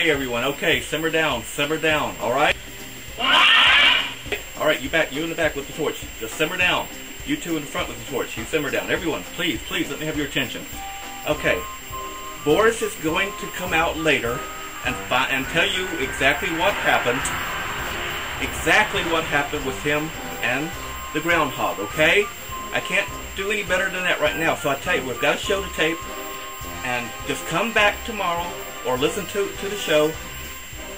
Okay, everyone. Okay, simmer down, all right? All right, you in the back with the torch. Just simmer down. You two in the front with the torch. You simmer down. Everyone, please, let me have your attention. Okay, Boris is going to come out later and tell you exactly what happened. Exactly what happened with him and the groundhog, okay? I can't do any better than that right now, so I tell you, we've got to show the tape, and just come back tomorrow or listen to the show.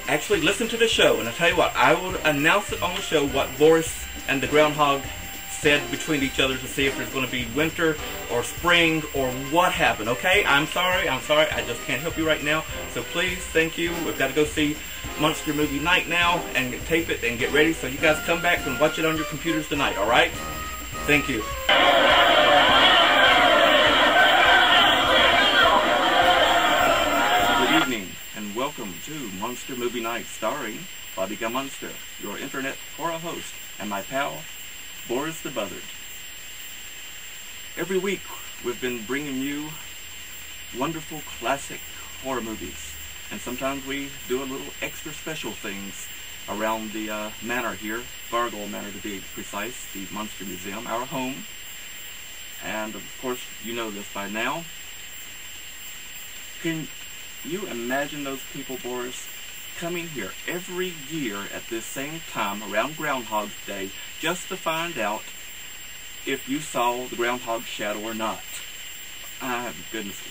Actually, listen to the show, and I tell you what, I will announce it on the show what Boris and the groundhog said between each other to see if there's going to be winter or spring or what happened, okay? I'm sorry, I just can't help you right now, so please, thank you. We've got to go see Monster Movie Night now and tape it and get ready, so you guys come back and watch it on your computers tonight, alright? Thank you. Good evening, and welcome to Monster Movie Night, starring Bobby Gammonster, your internet horror host, and my pal, Boris the Buzzard. Every week, we've been bringing you wonderful classic horror movies, and sometimes we do a little extra special things around the manor here, Gargoyle Manor to be precise, the Monster Museum, our home. And of course, you know this by now. Can you imagine those people, Boris, coming here every year at this same time around Groundhog's Day just to find out if you saw the groundhog shadow or not? Goodness.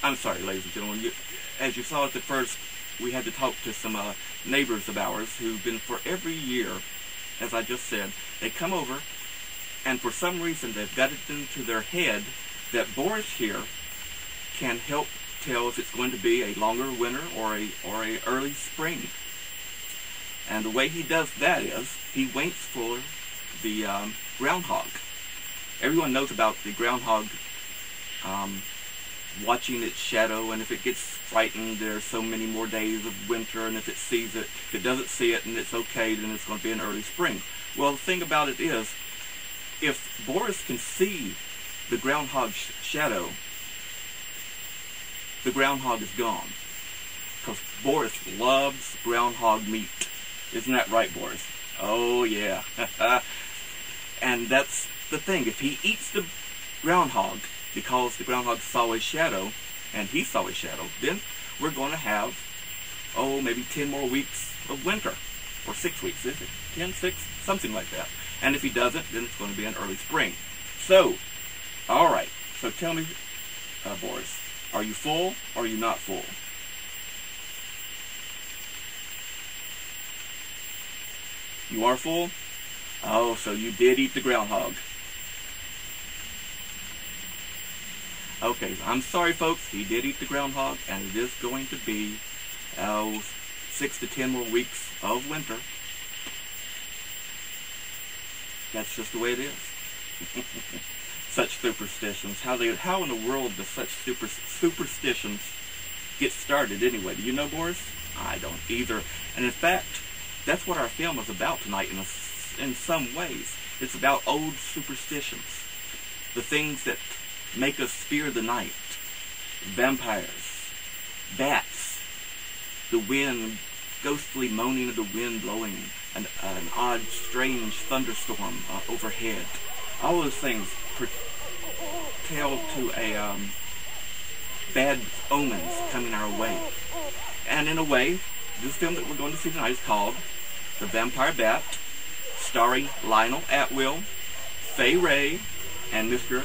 I'm sorry, ladies and gentlemen. As you saw at the first, we had to talk to some neighbors of ours who've been for every year, as I just said, they come over, and for some reason they've got it into their head that Boris here can help tell if it's going to be a longer winter or a early spring. And the way he does that is he waits for the groundhog. Everyone knows about the groundhog watching its shadow, and if it gets frightened, there's so many more days of winter, and if it sees it, if it doesn't see it and it's okay, then it's going to be an early spring. Well, the thing about it is, if Boris can see the groundhog's shadow, the groundhog is gone. Because Boris loves groundhog meat. Isn't that right, Boris? Oh, yeah. And that's the thing. If he eats the groundhog because the groundhog saw his shadow, and he saw his shadow, then we're going to have, maybe 10 more weeks of winter. Or 6 weeks, is it? 10, 6, something like that. And if he doesn't, then it's going to be an early spring. So, alright. So tell me, Boris, are you full or are you not full? You are full? Oh, so you did eat the groundhog. Okay, I'm sorry folks, he did eat the groundhog, and it is going to be 6 to 10 more weeks of winter. That's just the way it is. Such superstitions. How in the world does such superstitions get started anyway? Do you know, Boris? I don't either. And in fact, that's what our film is about tonight in some ways. It's about old superstitions. The things that make us fear the night. Vampires. Bats. The wind, ghostly moaning of the wind blowing. An odd, strange thunderstorm overhead. All those things tell to a bad omens coming our way. And in a way, this film that we're going to see tonight is called The Vampire Bat, starring Lionel Atwill, Fay Wray, and Mr.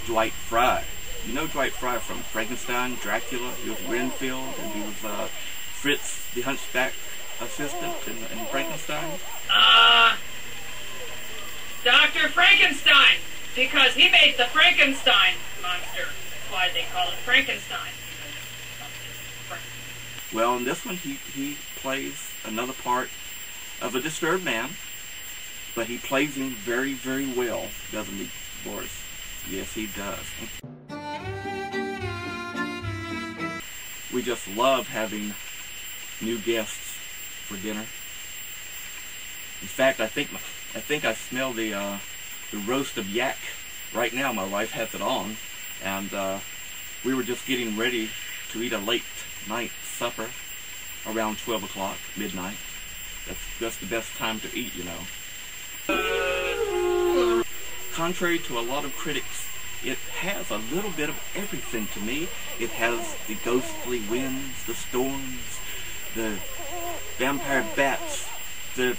Dwight Frye. You know Dwight Frye from Frankenstein, Dracula. He was Renfield, and he was Fritz the Hunchback assistant in Frankenstein. Dr. Frankenstein, because he made the Frankenstein monster. That's why they call it Frankenstein. Well, in this one, he plays another part of a disturbed man, but he plays him very, very well, doesn't he, Boris? Yes, he does. We just love having new guests for dinner. In fact, I think I smell the roast of yak right now. My wife has it on, and we were just getting ready to eat a late night supper, around 12 o'clock, midnight. That's the best time to eat, you know. Contrary to a lot of critics, it has a little bit of everything to me. It has the ghostly winds, the storms, the vampire bats, the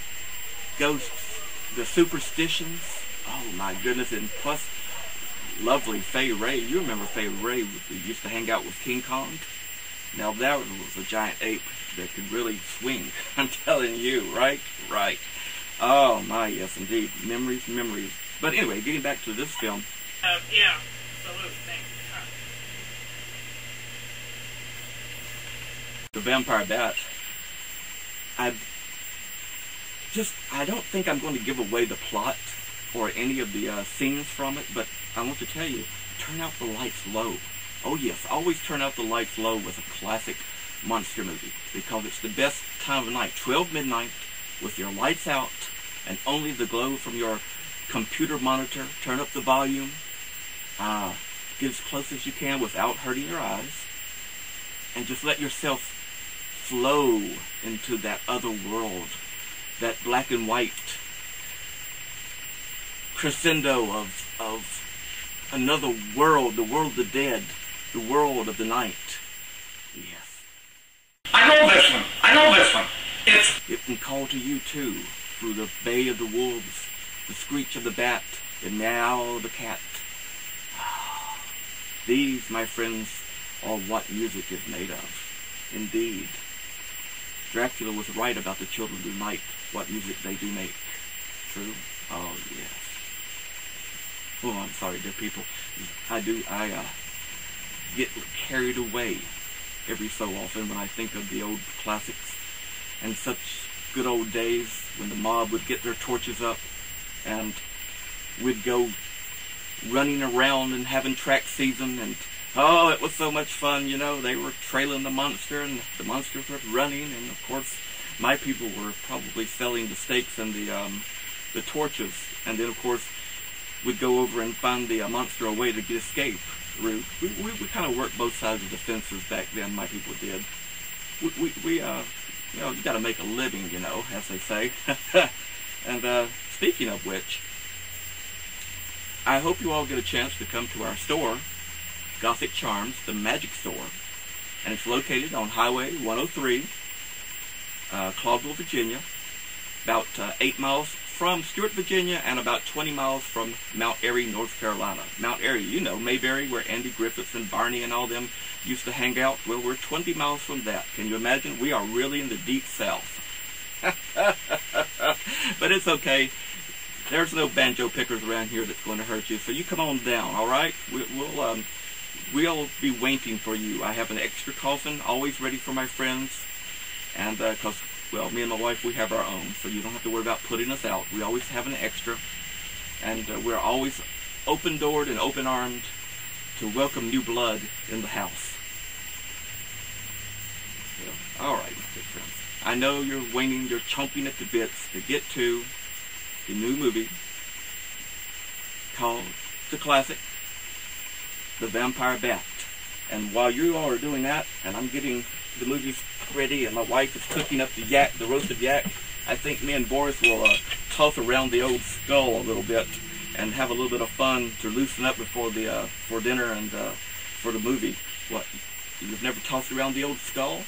ghosts, the superstitions. Oh my goodness, and plus lovely Fay Ray. You remember Fay Ray who used to hang out with King Kong? Now that was a giant ape that could really swing. I'm telling you, right? Right. Oh my, yes indeed. Memories, memories. But anyway, getting back to this film. Yeah. Salute. Thanks. The Vampire Bat. I don't think I'm going to give away the plot or any of the scenes from it, but I want to tell you, turn out the lights low. Oh yes, always turn out the lights low with a classic monster movie, because it's the best time of night. 12 midnight, with your lights out, and only the glow from your computer monitor. Turn up the volume. Get as close as you can without hurting your eyes, and just let yourself flow into that other world, that black and white crescendo of another world, the world of the dead, the world of the night. Yes. I know this one. I know this one. It can call to you too, through the bay of the wolves, the screech of the bat, the meow of the cat. These, my friends, are what music is made of. Indeed. Dracula was right about the children of the night, what music they do make. True? Oh, yes. Oh, I'm sorry, dear people. I get carried away every so often when I think of the old classics and such good old days when the mob would get their torches up and we'd go running around and having track season, and oh, it was so much fun, you know. They were trailing the monster and the monsters were running, and of course my people were probably selling the stakes and the torches, and then of course we'd go over and find the monster a way to get escape route. We kind of worked both sides of the fences back then, my people did. You know, you got to make a living, you know, as they say. And speaking of which, I hope you all get a chance to come to our store, Gothic Charms, the magic store, and it's located on Highway 103, Clawville, Virginia, about 8 miles from Stewart, Virginia, and about 20 miles from Mount Airy, North Carolina. Mount Airy, you know, Mayberry, where Andy Griffiths and Barney and all them used to hang out. Well, we're 20 miles from that. Can you imagine? We are really in the deep south. But it's okay. There's no banjo pickers around here that's going to hurt you, so you come on down, all right? We'll be waiting for you. I have an extra coffin, always ready for my friends, and because, well, me and my wife, we have our own, so you don't have to worry about putting us out. We always have an extra, and we're always open-doored and open-armed to welcome new blood in the house. So, all right, my good friends. I know you're waiting, you're chomping at the bits to get to the new movie called the classic, The Vampire Bat. And while you all are doing that, and I'm getting the movies ready, and my wife is cooking up the roasted yak, I think me and Boris will toss around the old skull a little bit and have a little bit of fun to loosen up before the for dinner and for the movie. What? You've never tossed around the old skull?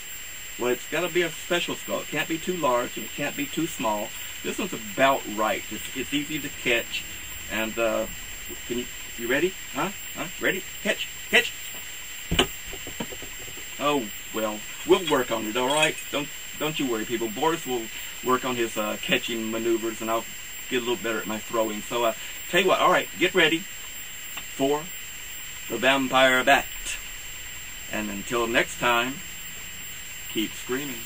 Well, it's got to be a special skull. It can't be too large and it can't be too small. This one's about right. It's easy to catch. And you ready? Huh? Ready? Catch! Oh well, we'll work on it. All right. Don't you worry, people. Boris will work on his catching maneuvers, and I'll get a little better at my throwing. So tell you what. All right, get ready for the Vampire Bat. And until next time, keep screaming.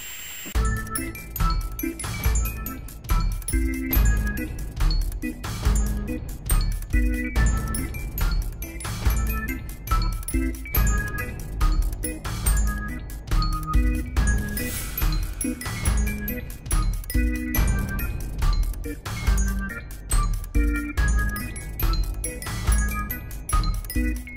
Thank you.